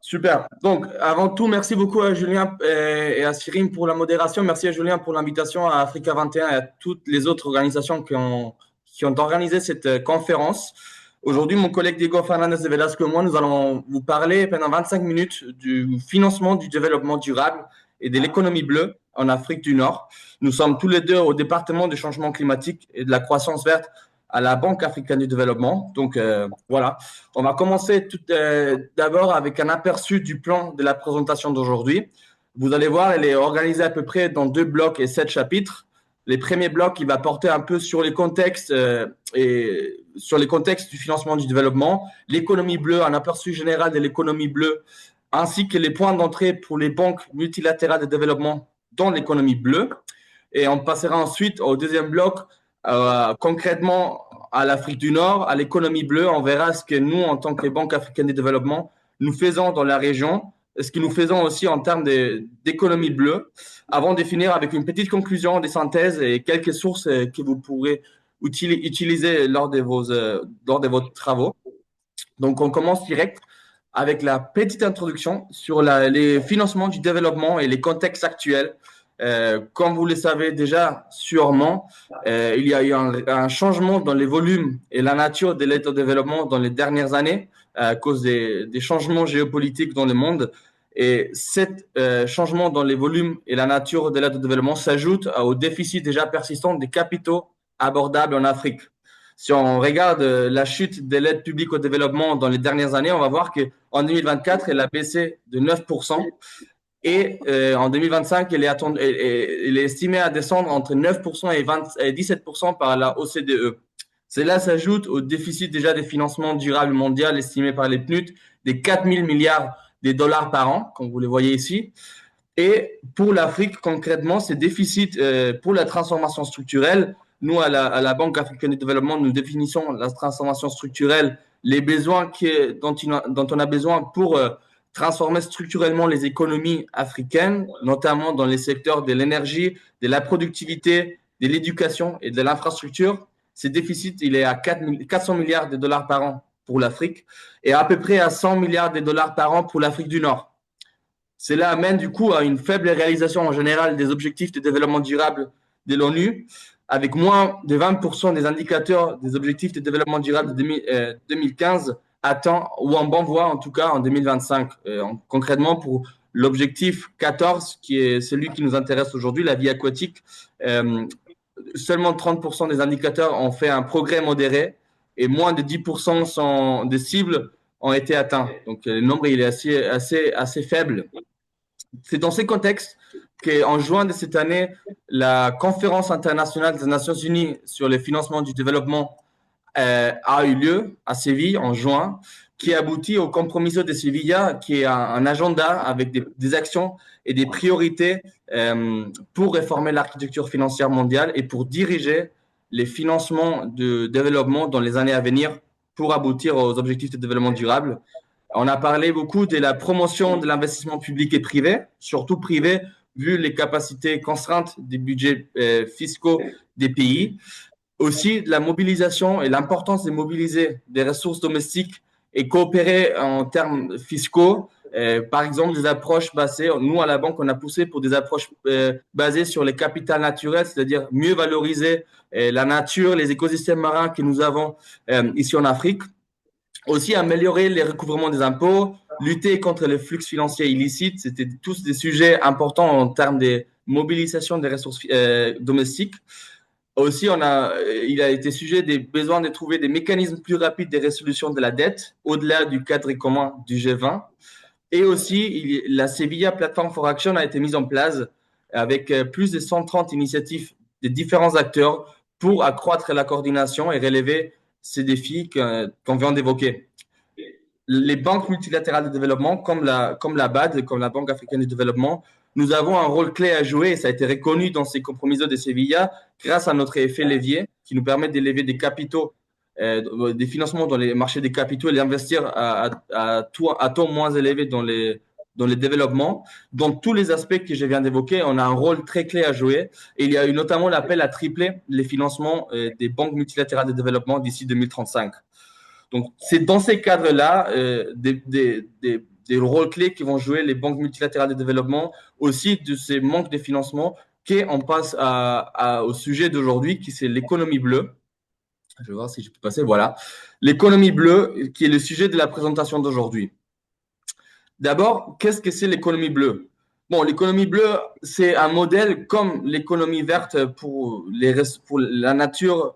Super. Donc, avant tout, merci beaucoup à Julien et à Cyril pour la modération. Merci à Julien pour l'invitation à Africa 21 et à toutes les autres organisations qui ont organisé cette conférence. Aujourd'hui, mon collègue Diego Fernandez de Velasco et moi, nous allons vous parler pendant 25 minutes du financement du développement durable et de l'économie bleue en Afrique du Nord. Nous sommes tous les deux au département du changement climatique et de la croissance verte à la Banque africaine du développement. Donc, voilà. On va commencer d'abord avec un aperçu du plan de la présentation d'aujourd'hui. Vous allez voir, elle est organisée à peu près dans 2 blocs et 7 chapitres. Les premiers blocs, il va porter un peu sur les contextes et sur les contextes du financement du développement, l'économie bleue, un aperçu général de l'économie bleue, ainsi que les points d'entrée pour les banques multilatérales de développement dans l'économie bleue. Et on passera ensuite au deuxième bloc, concrètement à l'Afrique du Nord, à l'économie bleue. On verra ce que nous, en tant que Banque africaine de développement, nous faisons dans la région, ce que nous faisons aussi en termes d'économie bleue, avant de finir avec une petite conclusion, des synthèses et quelques sources que vous pourrez utiliser lors de vos travaux. Donc, on commence direct avec la petite introduction sur les financements du développement et les contextes actuels. Comme vous le savez déjà sûrement, il y a eu un changement dans les volumes et la nature de l'aide au développement dans les dernières années à cause des changements géopolitiques dans le monde. Et cet changement dans les volumes et la nature de l'aide au développement s'ajoute au déficit déjà persistant des capitaux abordables en Afrique. Si on regarde la chute de l'aide publique au développement dans les dernières années, on va voir qu'en 2024, elle a baissé de 9%. Et en 2025, elle est estimée à descendre entre 9% et 17% par la OCDE. Cela s'ajoute au déficit déjà des financements durables mondial estimé par les PNUD des 4 000 milliards de dollars par an, comme vous le voyez ici. Et pour l'Afrique, concrètement, ces déficits pour la transformation structurelle, nous, à la Banque africaine de développement, nous définissons la transformation structurelle, les besoins dont on a besoin pour transformer structurellement les économies africaines, notamment dans les secteurs de l'énergie, de la productivité, de l'éducation et de l'infrastructure. Ces déficits, il est à 400 milliards de dollars par an pour l'Afrique et à peu près à 100 milliards de dollars par an pour l'Afrique du Nord. Cela amène du coup à une faible réalisation en général des objectifs de développement durable de l'ONU, avec moins de 20% des indicateurs des objectifs de développement durable de 2015 atteints ou en bonne voie en tout cas en 2025. Concrètement pour l'objectif 14, qui est celui qui nous intéresse aujourd'hui, la vie aquatique, seulement 30% des indicateurs ont fait un progrès modéré et moins de 10% des cibles ont été atteints. Donc le nombre il est assez faible. C'est dans ces contextes qu'en juin de cette année, la conférence internationale des Nations Unies sur le financement du développement a eu lieu à Séville en juin, qui aboutit au compromiso de Sevilla, qui est un agenda avec des actions et des priorités pour réformer l'architecture financière mondiale et pour diriger les financements de développement dans les années à venir pour aboutir aux objectifs de développement durable. On a parlé beaucoup de la promotion de l'investissement public et privé, surtout privé, vu les capacités contraintes des budgets fiscaux des pays. Aussi, de la mobilisation et l'importance de mobiliser des ressources domestiques et coopérer en termes fiscaux. Par exemple, des approches basées, nous à la banque, on a poussé pour des approches basées sur les capitales naturels, c'est-à-dire mieux valoriser la nature, les écosystèmes marins que nous avons ici en Afrique. Aussi, améliorer les recouvrements des impôts, lutter contre les flux financiers illicites, c'était tous des sujets importants en termes de mobilisation des ressources domestiques. Aussi, il a été sujet des besoins de trouver des mécanismes plus rapides de résolution de la dette au-delà du cadre commun du G20. Et aussi, la Sevilla Platform for Action a été mise en place avec plus de 130 initiatives de différents acteurs pour accroître la coordination et relever ces défis qu'on vient d'évoquer. Les banques multilatérales de développement, comme la BAD, comme la Banque africaine de développement, nous avons un rôle clé à jouer et ça a été reconnu dans ces compromisos de Sevilla grâce à notre effet levier qui nous permet d'élever des capitaux, des financements dans les marchés des capitaux et les investir à taux moins élevé dans les développements. Dans tous les aspects que je viens d'évoquer, on a un rôle très clé à jouer. Et il y a eu notamment l'appel à tripler les financements des banques multilatérales de développement d'ici 2035. Donc, c'est dans ces cadres-là, des des rôles clés qui vont jouer les banques multilatérales de développement, aussi de ces manques de financement, qu'on passe au sujet d'aujourd'hui, qui c'est l'économie bleue. Je vais voir si je peux passer. Voilà. L'économie bleue, qui est le sujet de la présentation d'aujourd'hui. D'abord, qu'est-ce que c'est l'économie bleue? Bon, l'économie bleue, c'est un modèle comme l'économie verte pour la nature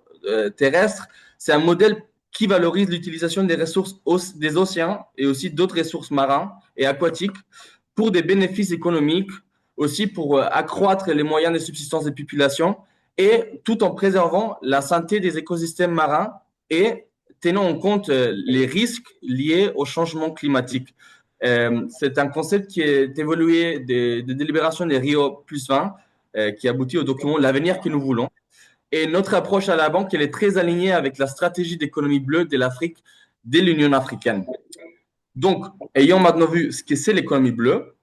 terrestre. C'est un modèle qui valorise l'utilisation des ressources des océans et aussi d'autres ressources marines et aquatiques pour des bénéfices économiques, aussi pour accroître les moyens de subsistance des populations et tout en préservant la santé des écosystèmes marins et tenant en compte les risques liés au changement climatique. C'est un concept qui est évolué de délibération des Rio plus 20, qui aboutit au document L'avenir que nous voulons. Et notre approche à la banque, elle est très alignée avec la stratégie d'économie bleue de l'Afrique, de l'Union africaine. Donc, ayant maintenant vu ce que c'est l'économie bleue,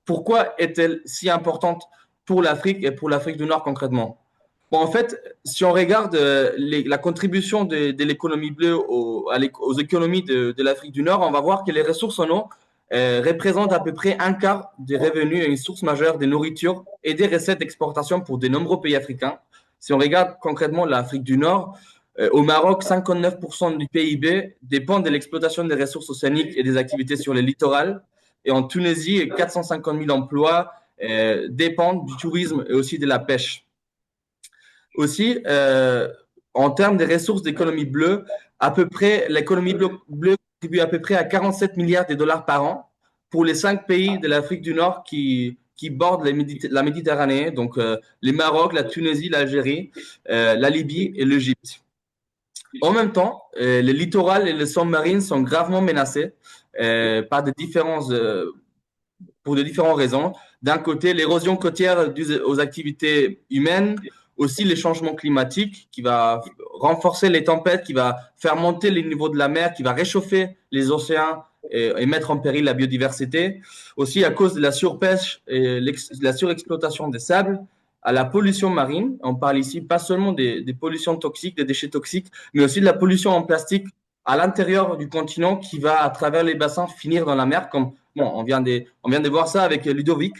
pourquoi est-elle si importante pour l'Afrique et pour l'Afrique du Nord concrètement? Bon, en fait, si on regarde la contribution de l'économie bleue aux économies de l'Afrique du Nord, on va voir que les ressources en eau représentent à peu près un quart des revenus et une source majeure de nourriture et des recettes d'exportation pour de nombreux pays africains. Si on regarde concrètement l'Afrique du Nord, au Maroc, 59% du PIB dépend de l'exploitation des ressources océaniques et des activités sur les littorales. Et en Tunisie, 450 000 emplois dépendent du tourisme et aussi de la pêche. Aussi, en termes des ressources d'économie bleue, à peu près, l'économie bleue contribue à peu près à 47 milliards de dollars par an pour les 5 pays de l'Afrique du Nord qui bordent la Méditerranée, donc les Maroc, la Tunisie, l'Algérie, la Libye et l'Égypte. En même temps, les littorales et les zones marines sont gravement menacés pour de différentes raisons. D'un côté, l'érosion côtière due aux activités humaines, aussi les changements climatiques qui va renforcer les tempêtes, qui va faire monter les niveaux de la mer, qui va réchauffer les océans et mettre en péril la biodiversité. Aussi à cause de la surpêche et la surexploitation des sables, à la pollution marine. On parle ici pas seulement des pollutions toxiques, des déchets toxiques, mais aussi de la pollution en plastique à l'intérieur du continent qui va, à travers les bassins, finir dans la mer, comme bon, on vient de voir ça avec Ludovic.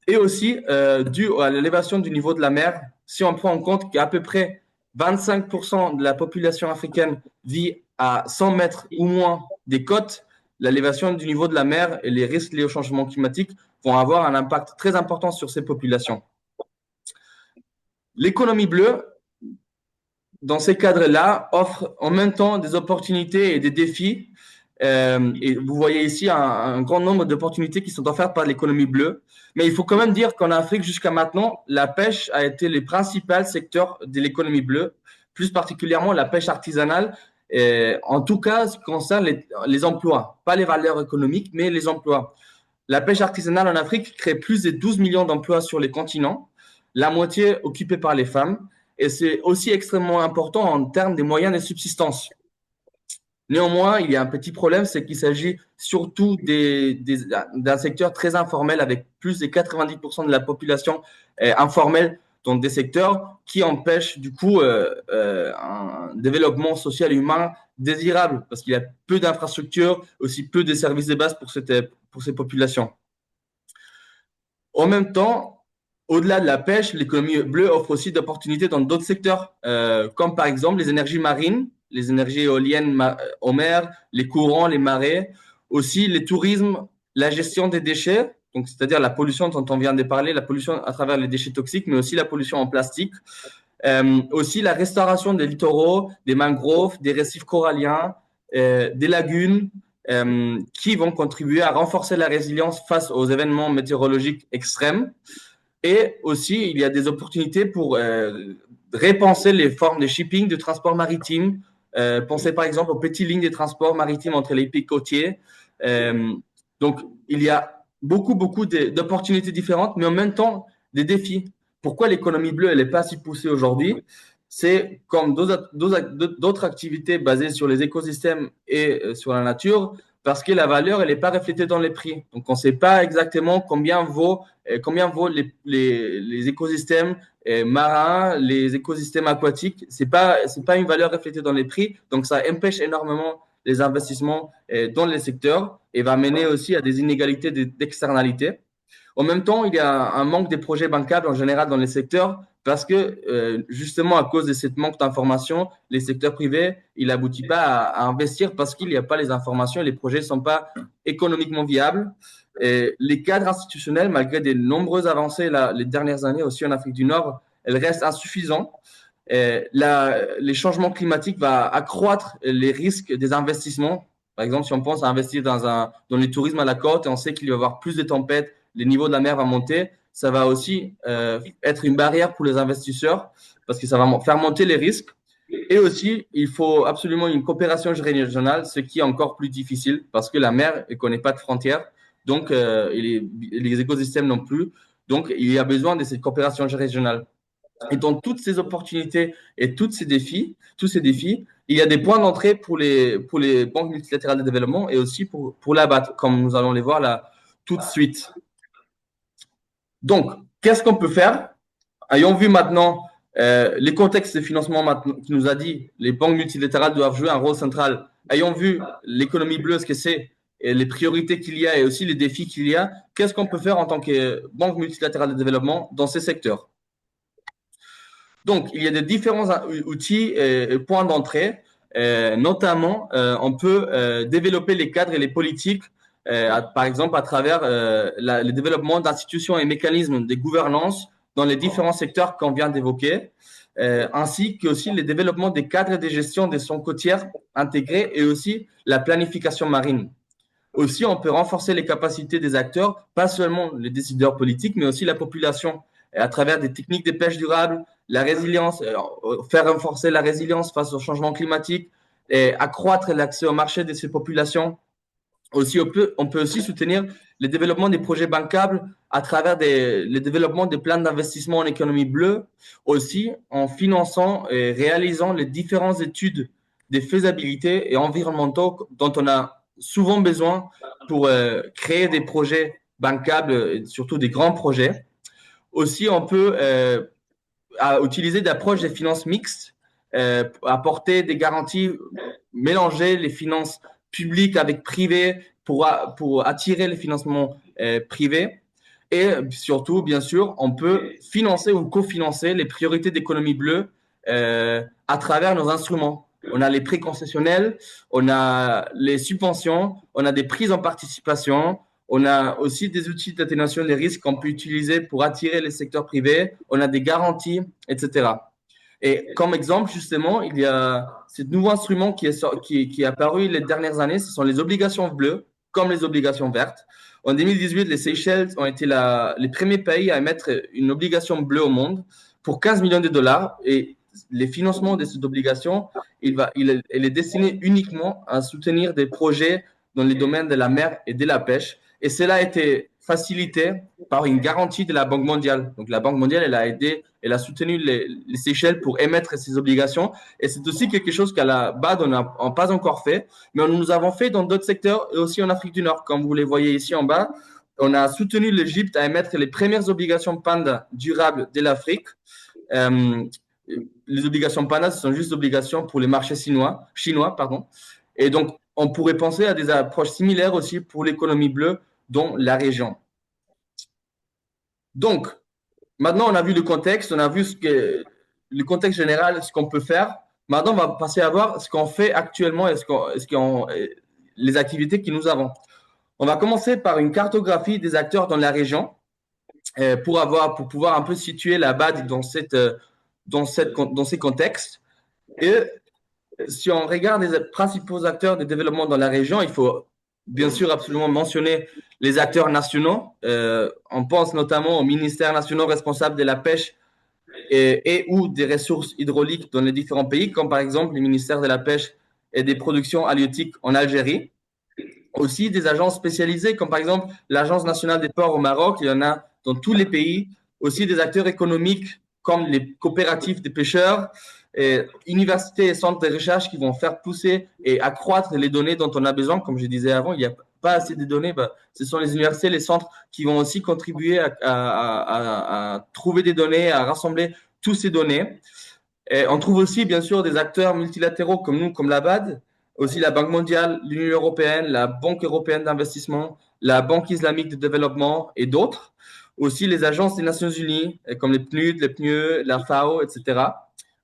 Et aussi, dû à l'élévation du niveau de la mer, si on prend en compte qu'à peu près 25% de la population africaine vit à 100 mètres ou moins des côtes, l'élévation du niveau de la mer et les risques liés au changement climatique vont avoir un impact très important sur ces populations. L'économie bleue, dans ces cadres-là, offre en même temps des opportunités et des défis. Et vous voyez ici un grand nombre d'opportunités qui sont offertes par l'économie bleue. Mais il faut quand même dire qu'en Afrique, jusqu'à maintenant, la pêche a été le principal secteur de l'économie bleue, plus particulièrement la pêche artisanale. En tout cas, ce qui concerne les emplois, pas les valeurs économiques, mais les emplois. La pêche artisanale en Afrique crée plus de 12 millions d'emplois sur les continents, la moitié occupée par les femmes. Et c'est aussi extrêmement important en termes des moyens de subsistance. Néanmoins, il y a un petit problème, c'est qu'il s'agit surtout d'un secteur très informel avec plus de 90% de la population informelle dans des secteurs qui empêchent du coup un développement social et humain désirable parce qu'il y a peu d'infrastructures, aussi peu de services de base pour ces populations. En même temps, au-delà de la pêche, l'économie bleue offre aussi d'opportunités dans d'autres secteurs, comme par exemple les énergies marines, les énergies éoliennes en mer, les courants, les marées, aussi le tourisme, la gestion des déchets, donc c'est-à-dire la pollution dont on vient de parler, la pollution à travers les déchets toxiques, mais aussi la pollution en plastique, aussi la restauration des littoraux, des mangroves, des récifs coralliens, des lagunes, qui vont contribuer à renforcer la résilience face aux événements météorologiques extrêmes. Et aussi, il y a des opportunités pour repenser les formes de shipping, de transport maritime. Pensez par exemple aux petites lignes de transport maritime entre les pays côtiers. Donc, il y a beaucoup d'opportunités différentes, mais en même temps, des défis. Pourquoi l'économie bleue, elle n'est pas si poussée aujourd'hui? C'est comme d'autres activités basées sur les écosystèmes et sur la nature, parce que la valeur, elle n'est pas reflétée dans les prix. Donc, on ne sait pas exactement combien vaut les écosystèmes marins, les écosystèmes aquatiques. C'est pas une valeur reflétée dans les prix. Donc, ça empêche énormément les investissements dans les secteurs et va mener aussi à des inégalités d'externalité. En même temps, il y a un manque des projets bancables en général dans les secteurs parce que justement à cause de ce manque d'informations, les secteurs privés, ils n'aboutissent pas à investir parce qu'il n'y a pas les informations et les projets ne sont pas économiquement viables. Et les cadres institutionnels, malgré de nombreuses avancées les dernières années aussi en Afrique du Nord, elles restent insuffisantes. Les changements climatiques vont accroître les risques des investissements. Par exemple, si on pense à investir dans le tourisme à la côte, et on sait qu'il va y avoir plus de tempêtes, les niveaux de la mer vont monter, ça va aussi être une barrière pour les investisseurs parce que ça va faire monter les risques. Et aussi, il faut absolument une coopération régionale, ce qui est encore plus difficile parce que la mer ne connaît pas de frontières, donc les écosystèmes non plus. Donc, il y a besoin de cette coopération régionale. Et dans toutes ces opportunités et tous ces défis, il y a des points d'entrée pour les banques multilatérales de développement et aussi pour la BAD, comme nous allons les voir là tout de suite. Donc, qu'est-ce qu'on peut faire? Ayons vu maintenant les contextes de financement qui nous a dit les banques multilatérales doivent jouer un rôle central. Ayons vu l'économie bleue, ce que c'est, et les priorités qu'il y a et aussi les défis qu'il y a. Qu'est-ce qu'on peut faire en tant que banque multilatérale de développement dans ces secteurs? Donc, il y a des différents outils et points d'entrée. Notamment, on peut développer les cadres et les politiques, par exemple à travers le développement d'institutions et mécanismes de gouvernance dans les différents secteurs qu'on vient d'évoquer, ainsi que aussi le développement des cadres de gestion des zones côtières intégrées et aussi la planification marine. Aussi, on peut renforcer les capacités des acteurs, pas seulement les décideurs politiques, mais aussi la population, à travers des techniques de pêche durable, la résilience, faire renforcer la résilience face au changement climatique, et accroître l'accès au marché de ces populations. Aussi, on peut aussi soutenir le développement des projets bancables à travers le développement des plans d'investissement en économie bleue, aussi en finançant et réalisant les différentes études des faisabilités et environnementaux dont on a souvent besoin pour créer des projets bancables, surtout des grands projets. Aussi, on peut utiliser d'approches des finances mixtes, apporter des garanties, mélanger les finances publiques avec privées pour attirer les financements privés. Et surtout, bien sûr, on peut financer ou cofinancer les priorités d'économie bleue à travers nos instruments. On a les prêts concessionnels, on a les subventions, on a des prises en participation, on a aussi des outils d'atténuation des risques qu'on peut utiliser pour attirer les secteurs privés, on a des garanties, etc. Et comme exemple, justement, il y a ce nouveau instrument qui est apparu les dernières années, ce sont les obligations bleues, comme les obligations vertes. En 2018, les Seychelles ont été les premiers pays à émettre une obligation bleue au monde pour 15 millions de dollars. Et les financements de cette obligation, elle est destinée uniquement à soutenir des projets dans les domaines de la mer et de la pêche. Et cela a été facilité par une garantie de la Banque mondiale. Donc la Banque mondiale, elle a soutenu les Seychelles pour émettre ces obligations. Et c'est aussi quelque chose qu'à la base, on n'a pas encore fait, mais nous avons fait dans d'autres secteurs et aussi en Afrique du Nord. Comme vous les voyez ici en bas, on a soutenu l'Égypte à émettre les premières obligations PANDA durables de l'Afrique. Les obligations PANDA, ce sont juste des obligations pour les marchés chinois. Et donc, on pourrait penser à des approches similaires aussi pour l'économie bleue dans la région. Donc, maintenant, on a vu le contexte, on a vu le contexte général, ce qu'on peut faire. Maintenant, on va passer à voir ce qu'on fait actuellement et les activités que nous avons. On va commencer par une cartographie des acteurs dans la région pour pouvoir un peu situer la BAD dans ces contextes. Et si on regarde les principaux acteurs de développement dans la région, il faut bien sûr absolument mentionner les acteurs nationaux. On pense notamment aux ministères nationaux responsables de la pêche et ou des ressources hydrauliques dans les différents pays, comme par exemple le ministère de la pêche et des productions halieutiques en Algérie. Aussi des agences spécialisées, comme par exemple l'Agence nationale des ports au Maroc, il y en a dans tous les pays. Aussi des acteurs économiques comme les coopératives des pêcheurs, universités et centres de recherche qui vont faire pousser et accroître les données dont on a besoin. Comme je disais avant, il n'y a pas assez de données. Ce sont les universités, les centres qui vont aussi contribuer à trouver des données, à rassembler toutes ces données. Et on trouve aussi, bien sûr, des acteurs multilatéraux comme nous, comme la BAD, aussi la Banque mondiale, l'Union européenne, la Banque européenne d'investissement, la Banque islamique de développement et d'autres. Aussi les agences des Nations Unies, comme les PNUD, les PNUE, la FAO, etc.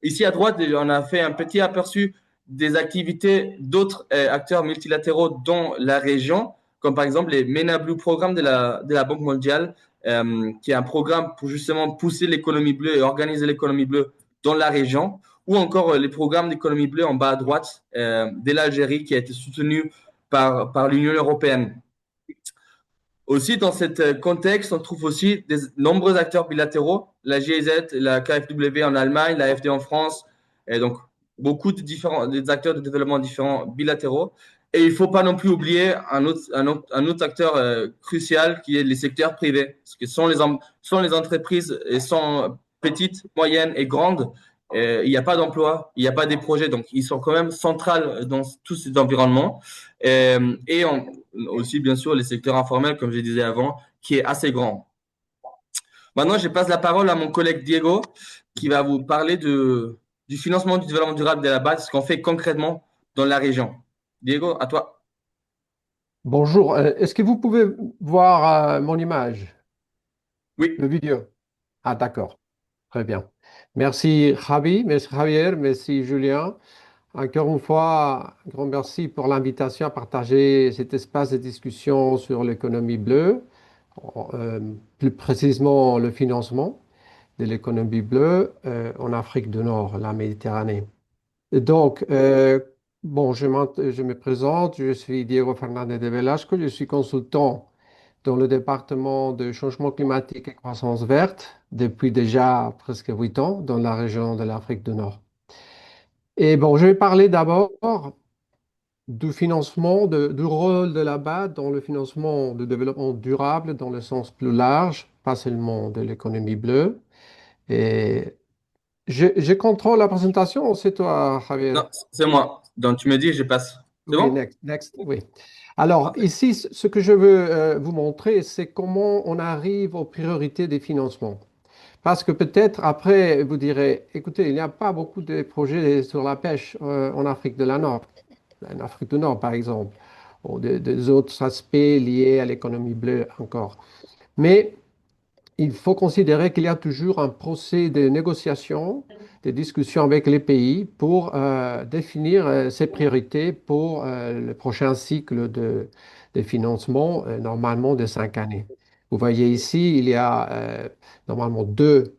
Ici à droite, on a fait un petit aperçu des activités d'autres acteurs multilatéraux dans la région, comme par exemple les MENA Blue programmes de la Banque mondiale, qui est un programme pour justement pousser l'économie bleue et organiser l'économie bleue dans la région, ou encore les programmes d'économie bleue en bas à droite de l'Algérie qui a été soutenu par l'Union européenne. Aussi, dans ce contexte, on trouve aussi de nombreux acteurs bilatéraux, la GIZ, la KfW en Allemagne, la FD en France, et donc beaucoup de différents des acteurs de développement différents bilatéraux. Et il ne faut pas non plus oublier un autre acteur crucial qui est les secteurs privés, parce que sont les entreprises et sont petites, moyennes et grandes. Il n'y a pas d'emploi, il n'y a pas des projets, donc ils sont quand même centrales dans tous ces environnements. Et aussi, bien sûr, les secteurs informels, comme je disais avant, qui est assez grand. Maintenant, je passe la parole à mon collègue Diego, qui va vous parler du financement du développement durable de la base, ce qu'on fait concrètement dans la région. Diego, à toi. Bonjour, est-ce que vous pouvez voir mon image, Oui. le vidéo? Ah, d'accord, très bien. Merci Javi, merci Javier, merci Julien. Encore une fois, un grand merci pour l'invitation à partager cet espace de discussion sur l'économie bleue, plus précisément le financement de l'économie bleue en Afrique du Nord, la Méditerranée. Et donc, bon, je me présente, je suis Diego Fernandez de Velasco, je suis consultant dans le département de changement climatique et croissance verte depuis déjà presque 8 ans dans la région de l'Afrique du Nord. Et bon, je vais parler d'abord du financement, du rôle de la BAD dans le financement du développement durable dans le sens plus large, pas seulement de l'économie bleue. Et je contrôle la présentation, c'est toi, Javier? Non, c'est moi. Donc, tu me dis, je passe. C'est Oui, bon? next, oui. Alors, Parfait. ici, ce que je veux vous montrer, c'est comment on arrive aux priorités des financements. Parce que peut-être après, vous direz, écoutez, il n'y a pas beaucoup de projets sur la pêche en Afrique de la Nord, en Afrique du Nord par exemple, ou des autres aspects liés à l'économie bleue encore. Mais il faut considérer qu'il y a toujours un procès de négociation, de discussion avec les pays pour définir ces priorités pour le prochain cycle de financement, normalement de 5 années. Vous voyez ici, il y a normalement deux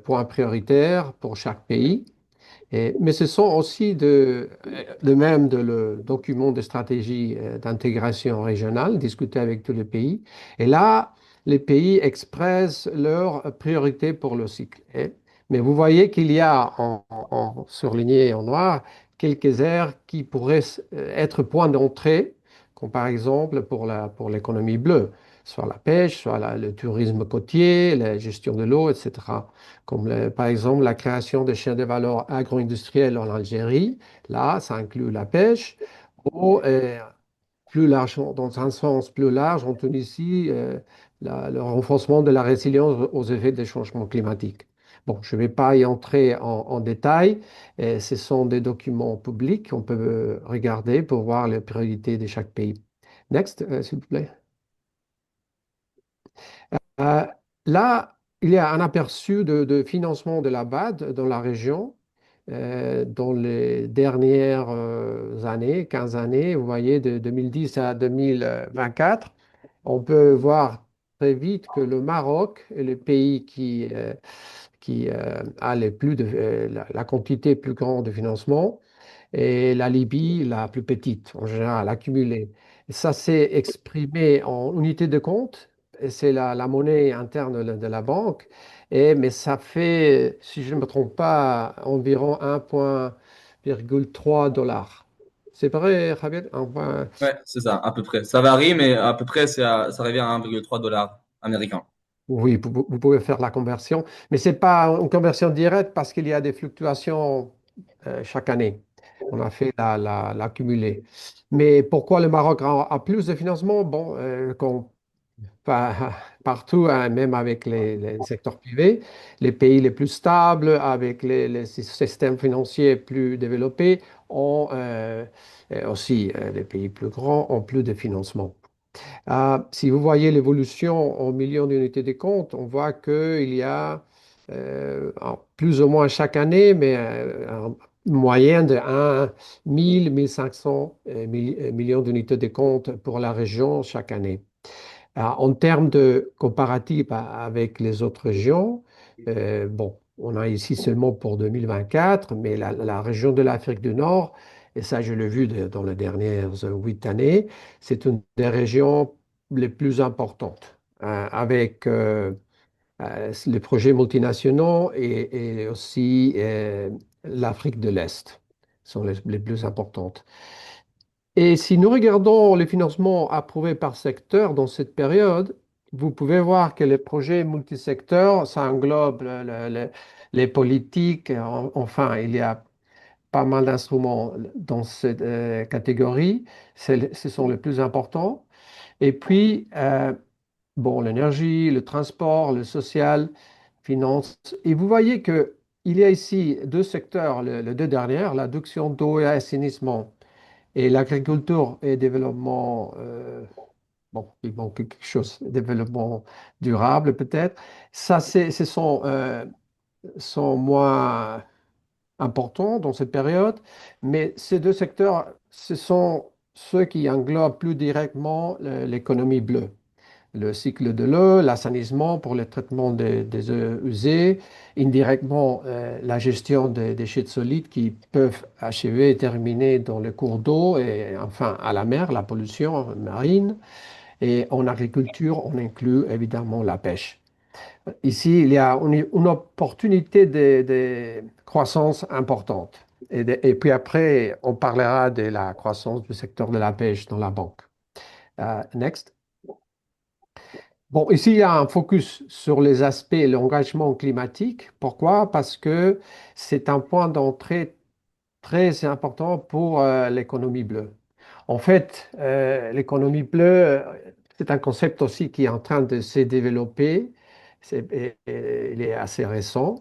points prioritaires pour chaque pays. Mais ce sont aussi de même le document de stratégie d'intégration régionale discuté avec tous les pays. Et là, les pays expressent leurs priorités pour le cycle. Mais vous voyez qu'il y a en surligné en noir quelques aires qui pourraient être points d'entrée, comme par exemple pour l'économie bleue, soit la pêche, soit le tourisme côtier, la gestion de l'eau, etc. Comme par exemple la création de chaînes de valeur agro-industrielles en Algérie. Là, ça inclut la pêche. Ou plus large, dans un sens plus large, en Tunisie, le renforcement de la résilience aux effets des changements climatiques. Bon, je ne vais pas y entrer en détail. Ce sont des documents publics qu'on peut regarder pour voir les priorités de chaque pays. Next, s'il vous plaît. Euh, Là, il y a un aperçu de financement de la BAD dans la région. Dans les dernières années, 15 années, vous voyez, de 2010 à 2024, on peut voir très vite que le Maroc est le pays qui a la quantité plus grande de financement et la Libye la plus petite, en général, accumulée. Et ça s'est exprimé en unité de compte, et c'est la monnaie interne de la banque, mais ça fait, si je ne me trompe pas, environ 1,3 dollars. C'est vrai, Javier? Ouais, c'est ça, à peu près. Ça varie, mais à peu près, ça revient à 1,3 dollars américains. Oui, vous pouvez faire la conversion, mais ce n'est pas une conversion directe parce qu'il y a des fluctuations chaque année. On a fait l'accumulé. Mais pourquoi le Maroc a plus de financement? Bon, Pas partout, hein, même avec les secteurs privés, les pays les plus stables, avec les systèmes financiers plus développés, ont et aussi les pays plus grands ont plus de financement. Si vous voyez l'évolution en millions d'unités de compte, on voit qu'il y a plus ou moins chaque année, mais une moyenne de 1 500 millions d'unités de compte pour la région chaque année. En termes de comparatif avec les autres régions, bon, on a ici seulement pour 2024, mais la région de l'Afrique du Nord, et ça je l'ai vu dans les dernières 8 années, c'est une des régions les plus importantes, avec les projets multinationaux et aussi l'Afrique de l'Est sont les plus importantes. Et si nous regardons les financements approuvés par secteur dans cette période, vous pouvez voir que les projets multisecteurs, ça englobe les politiques. Enfin, il y a pas mal d'instruments dans cette catégorie. Ce sont les plus importants. Et puis, bon, l'énergie, le transport, le social, finance. Et vous voyez que il y a ici deux secteurs, les deux dernières, l'adduction d'eau et assainissement et l'agriculture et développement, bon, il manque quelque chose, développement durable peut-être. Ça, sont moins importants dans cette période, mais ces deux secteurs, ce sont ceux qui englobent plus directement l'économie bleue. Le cycle de l'eau, l'assainissement pour le traitement des eaux usées, indirectement la gestion des déchets solides qui peuvent achever et terminer dans les cours d'eau et enfin à la mer, la pollution marine. Et en agriculture, on inclut évidemment la pêche. Ici, il y a une opportunité de croissance importante. Et puis après, on parlera de la croissance du secteur de la pêche dans la banque. Next. Bon, ici, il y a un focus sur les aspects, l'engagement climatique. Pourquoi? Parce que c'est un point d'entrée très important pour l'économie bleue. En fait, l'économie bleue, c'est un concept aussi qui est en train de se développer. Il est assez récent.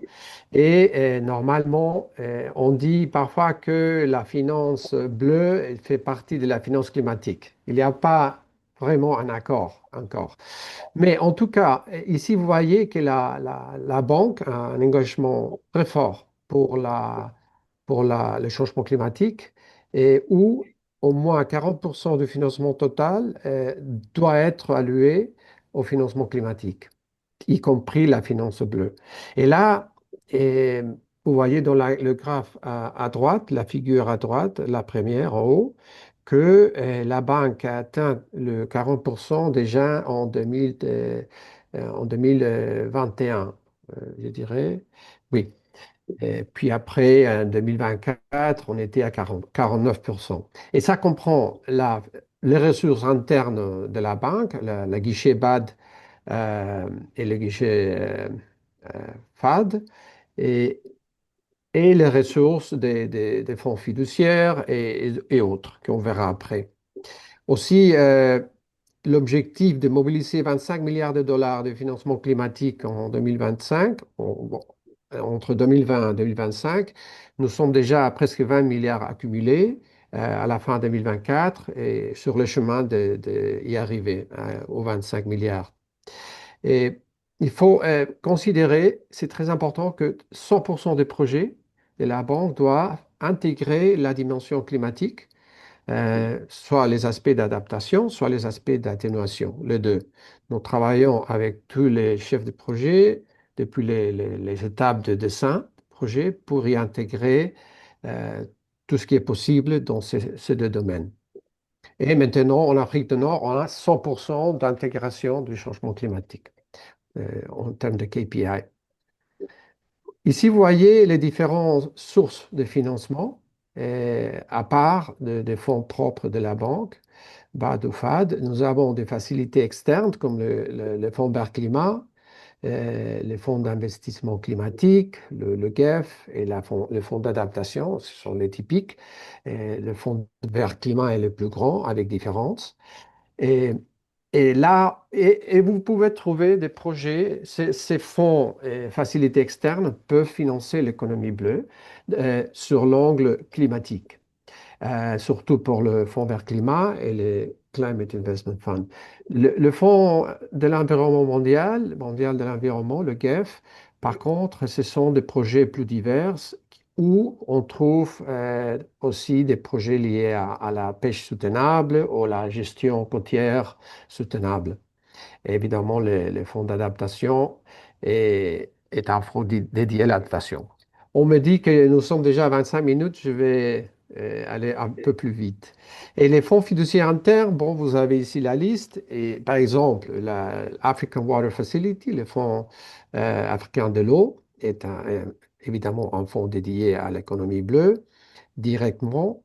Et normalement, on dit parfois que la finance bleue elle fait partie de la finance climatique. Il n'y a pas vraiment un accord encore. Mais en tout cas, ici, vous voyez que la banque a un engagement très fort pour le changement climatique et où au moins 40% du financement total doit être alloué au financement climatique, y compris la finance bleue. Et là, et vous voyez dans le graphe à droite, la figure à droite, la première en haut, que la banque a atteint le 40% déjà en 2021, je dirais. Oui. Et puis après, en 2024, on était à 49%. Et ça comprend les ressources internes de la banque, le guichet BAD et le guichet FAD, et, et les ressources des fonds fiduciaires et autres, qu'on verra après. Aussi, l'objectif de mobiliser 25 milliards de dollars de financement climatique en 2025, bon, entre 2020 et 2025, nous sommes déjà à presque 20 milliards accumulés à la fin 2024 et sur le chemin d'y arriver aux 25 milliards. Et il faut considérer, c'est très important, que 100% des projets de la banque doivent intégrer la dimension climatique soit les aspects d'adaptation, soit les aspects d'atténuation, les deux. Nous travaillons avec tous les chefs de projet depuis les étapes de dessin de projet pour y intégrer euh, tout ce qui est possible dans ces deux domaines. Et maintenant, en Afrique du Nord, on a 100% d'intégration du changement climatique en termes de KPI. Ici, vous voyez les différentes sources de financement, à part des fonds propres de la banque, BAD ou FAD. Nous avons des facilités externes comme le fonds Vert Climat, les fonds d'investissement climatique, le GEF et le fonds d'adaptation, ce sont les typiques. Le fonds Vert Climat est le plus grand avec différence. Et Et là, et vous pouvez trouver des projets, ces fonds et facilités externes peuvent financer l'économie bleue sur l'angle climatique, surtout pour le Fonds vert climat et le Climate Investment Fund. Le Fonds de l'environnement mondial de l'environnement, le GEF, par contre, ce sont des projets plus divers où on trouve aussi des projets liés à la pêche soutenable ou la gestion côtière soutenable. Et évidemment, les fonds d'adaptation est un fonds dédié à l'adaptation. On me dit que nous sommes déjà à 25 minutes, je vais aller un peu plus vite. Et les fonds fiduciaires internes, bon, vous avez ici la liste. Et par exemple, la African Water Facility, le fonds africain de l'eau, est évidemment un fonds dédié à l'économie bleue directement,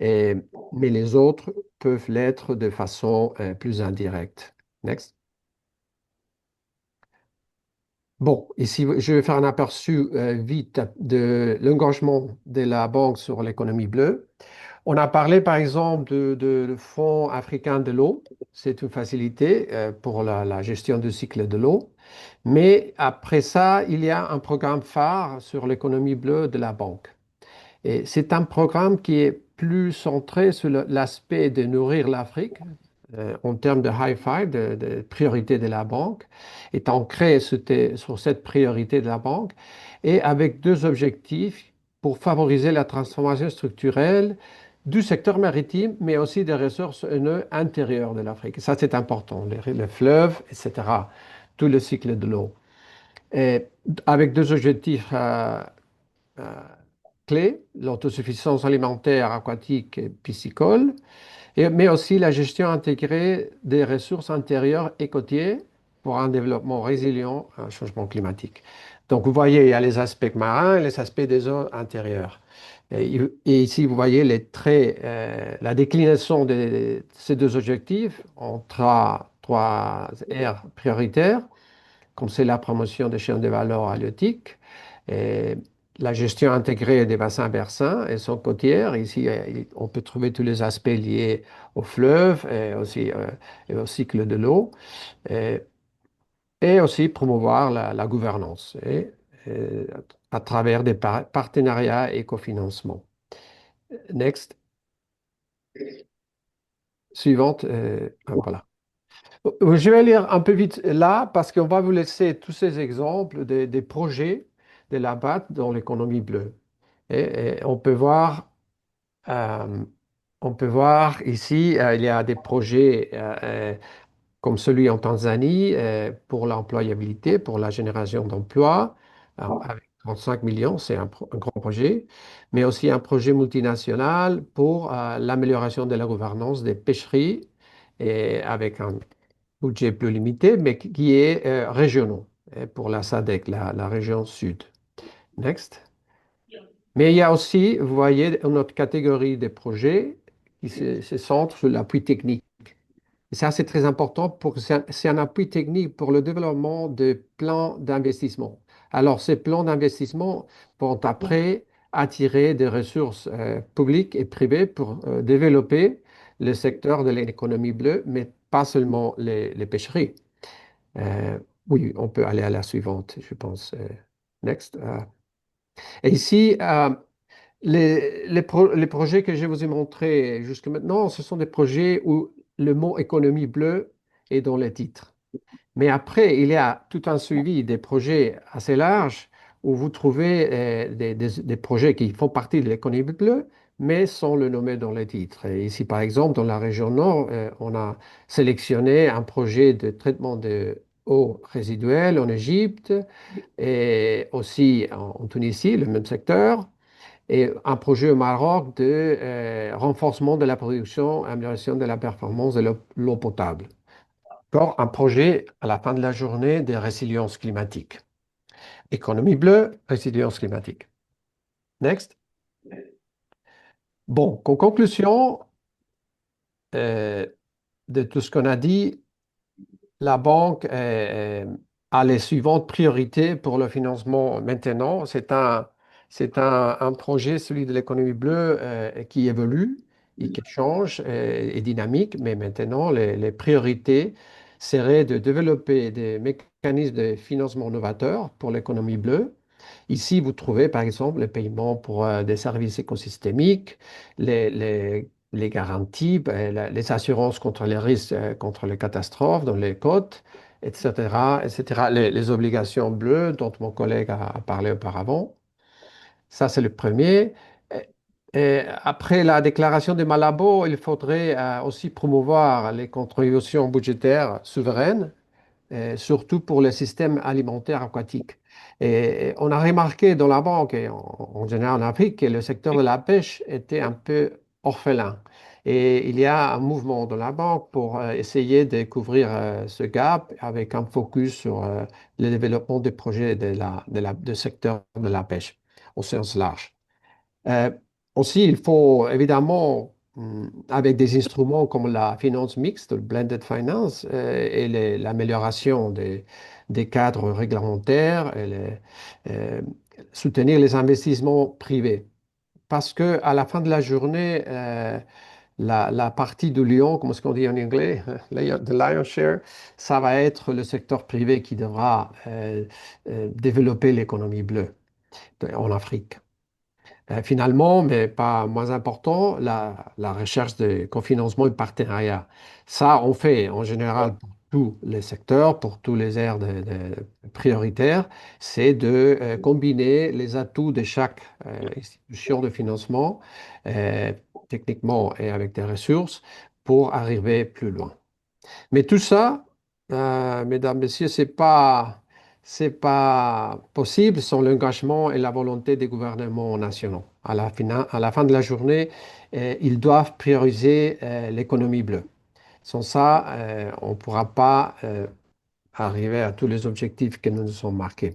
et- mais les autres peuvent l'être de façon plus indirecte. Next. Bon, ici, je vais faire un aperçu vite de l'engagement de la Banque sur l'économie bleue. On a parlé, par exemple, de Fonds africain de l'eau. C'est une facilité pour la gestion du cycle de l'eau. Mais après ça, il y a un programme phare sur l'économie bleue de la banque. Et c'est un programme qui est plus centré sur l'aspect de nourrir l'Afrique en termes de hi-fi, de priorité de la banque, est ancré sur cette priorité de la banque et avec deux objectifs pour favoriser la transformation structurelle du secteur maritime, mais aussi des ressources en eau intérieures de l'Afrique. Ça, c'est important, les fleuves, etc., tout le cycle de l'eau. Et avec deux objectifs euh, clés, l'autosuffisance alimentaire, aquatique et piscicole, mais aussi la gestion intégrée des ressources intérieures et côtières pour un développement résilient à un changement climatique. Donc, vous voyez, il y a les aspects marins et les aspects des eaux intérieures. Et ici, vous voyez les traits, la déclinaison de ces deux objectifs en trois aires prioritaires, comme c'est la promotion des chaînes de valeur halieutiques, et la gestion intégrée des bassins versants et son côtières. Ici, on peut trouver tous les aspects liés au fleuve et au cycle de l'eau, et, et aussi promouvoir la gouvernance et à travers des partenariats et cofinancement. Next, suivante. Voilà. Je vais lire un peu vite là parce qu'on va vous laisser tous ces exemples des projets de la BAT dans l'économie bleue. Et euh, on peut voir ici, il y a des projets comme celui en Tanzanie pour l'employabilité, pour la génération d'emplois, avec 35 millions, c'est un grand projet, mais aussi un projet multinational pour l'amélioration de la gouvernance des pêcheries et avec un budget plus limité, mais qui est régional pour la SADC, la région sud. Next. Mais il y a aussi, vous voyez, une autre catégorie de projets qui se centre sur l'appui technique. Et ça, c'est très important pour c'est un appui technique pour le développement de plans d'investissement. Alors, ces plans d'investissement vont après attirer des ressources publiques et privées pour développer le secteur de l'économie bleue, mais pas seulement les pêcheries. Oui, on peut aller à la suivante, je pense. Next. Et ici, les projets que je vous ai montrés jusqu'à maintenant, ce sont des projets où le mot économie bleue est dans le titre. Mais après, il y a tout un suivi des projets assez larges où vous trouvez des projets qui font partie de l'économie bleue, mais sans le nommer dans le titre. Et ici, par exemple, dans la région nord, on a sélectionné un projet de traitement de eau résiduelle en Égypte et aussi en Tunisie, le même secteur et un projet au Maroc de renforcement de la production, amélioration de la performance de l'eau potable. Encore un projet à la fin de la journée de résilience climatique. Économie bleue, résilience climatique. Next. Bon, en conclusion euh, de tout ce qu'on a dit, la banque a les suivantes priorités pour le financement maintenant. C'est un projet, celui de l'économie bleue, qui évolue. et qui change et dynamique, mais maintenant, les priorités seraient de développer des mécanismes de financement novateurs pour l'économie bleue. Ici, vous trouvez par exemple les paiements pour des services écosystémiques, les garanties, les assurances contre les risques, contre les catastrophes dans les côtes, etc., etc. Les obligations bleues dont mon collègue a parlé auparavant. Ça, c'est le premier. Et après la déclaration de Malabo, il faudrait aussi promouvoir les contributions budgétaires souveraines, surtout pour les systèmes alimentaires aquatiques. Et on a remarqué dans la banque et en général en Afrique que le secteur de la pêche était un peu orphelin. Et il y a un mouvement dans la banque pour essayer de couvrir ce gap avec un focus sur le développement des projets du secteur de la pêche au sens large. Euh, Aussi, il faut évidemment, avec des instruments comme la finance mixte, le blended finance, et l'amélioration des cadres réglementaires, euh, soutenir les investissements privés. Parce que à la fin de la journée, la partie du lion, comme ce qu'on dit en anglais, the lion's share, ça va être le secteur privé qui devra développer l'économie bleue en Afrique. Finalement, mais pas moins important, la recherche de cofinancement et partenariat. Ça, on fait en général pour tous les secteurs, pour tous les aires prioritaires, c'est de combiner les atouts de chaque institution de financement, euh, techniquement et avec des ressources, pour arriver plus loin. Mais tout ça, mesdames, messieurs, c'est pas possible sans l'engagement et la volonté des gouvernements nationaux. À la fin de la journée, ils doivent prioriser l'économie bleue. Sans ça, on ne pourra pas arriver à tous les objectifs que nous nous sommes marqués.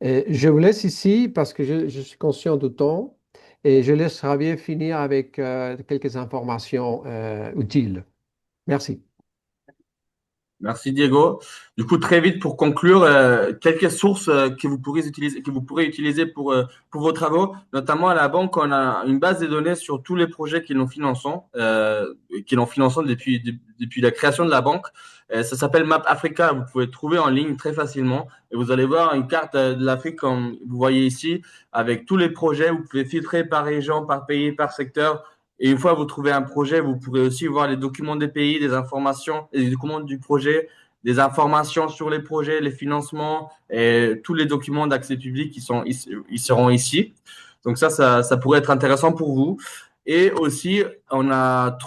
Et je vous laisse ici parce que je suis conscient du temps et je laisse Javier finir avec quelques informations utiles. Merci. Merci Diego. Du coup, très vite pour conclure, quelques sources que vous pourrez utiliser pour vos travaux. Notamment à la banque, on a une base de données sur tous les projets qui l'ont finançons depuis la création de la banque. Ça s'appelle Map Africa. Vous pouvez trouver en ligne très facilement et vous allez voir une carte de l'Afrique comme vous voyez ici avec tous les projets. Vous pouvez filtrer par région, par pays, par secteur. Et une fois que vous trouvez un projet, vous pourrez aussi voir les documents des pays, des informations, les documents du projet, des informations sur les projets, les financements et tous les documents d'accès public ils seront ici. Donc ça pourrait être intéressant pour vous. Et aussi, on a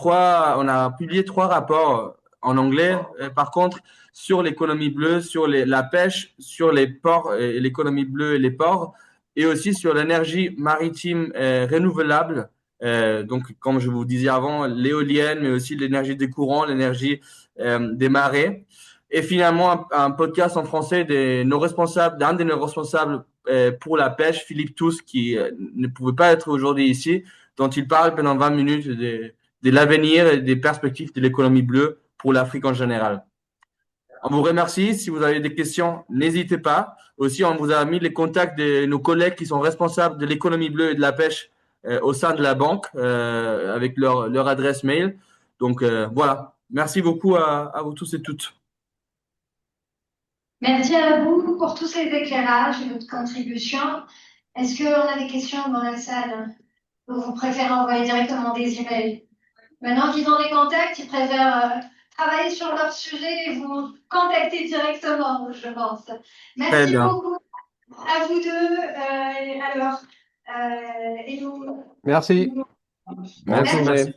publié 3 rapports en anglais, par contre, sur l'économie bleue, sur la pêche, sur les ports, l'économie bleue et les ports, et aussi sur l'énergie maritime renouvelable donc, comme je vous disais avant, l'éolienne, mais aussi l'énergie des courants, l'énergie des marées. Et finalement, un podcast en français d'un de nos responsables pour la pêche, Philippe Tous, qui ne pouvait pas être aujourd'hui ici, dont il parle pendant 20 minutes de l'avenir et des perspectives de l'économie bleue pour l'Afrique en général. On vous remercie. Si vous avez des questions, n'hésitez pas. Aussi, on vous a mis les contacts de nos collègues qui sont responsables de l'économie bleue et de la pêche au sein de la banque avec leur adresse mail. Donc voilà. Merci beaucoup à vous tous et toutes. Merci à vous pour tous ces éclairages et votre contribution. Est-ce qu'on a des questions dans la salle ou vous préférez envoyer directement des emails? Maintenant qu'ils ont des contacts, ils préfèrent travailler sur leur sujet et vous contacter directement, je pense. Très Merci bien. beaucoup à vous deux. Alors, et nous, Merci. Bonne Merci, journée. merci.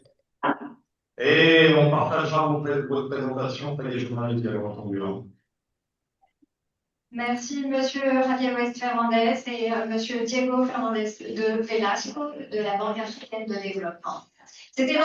Et on partagera votre présentation auprès des journalistes qui avaient entendu. merci Monsieur Javier West Fernandez et Monsieur Diego Fernandez de Velasco de la Banque africaine de développement. C'était